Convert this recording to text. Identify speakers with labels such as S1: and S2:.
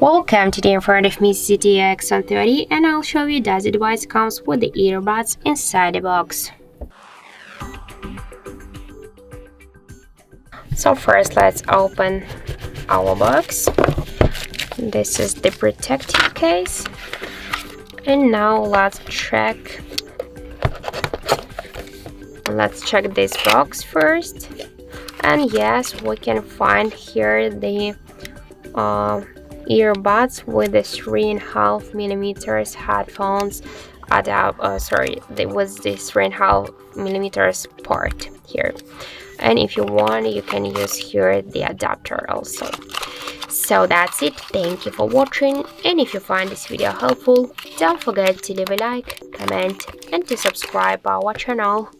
S1: Welcome, today in front of me is ZTE Axon 30 and I'll show you that the device comes with the earbuds inside the box. So first let's open our box. This is the protective case. And now let's check this box first. And yes, we can find here the earbuds with the 3.5 millimeters headphones there was this 3.5 millimeters part here, and if you want you can use here the adapter also. So that's it. Thank you for watching, and if you find this video helpful, don't forget to leave a like, comment and to subscribe our channel.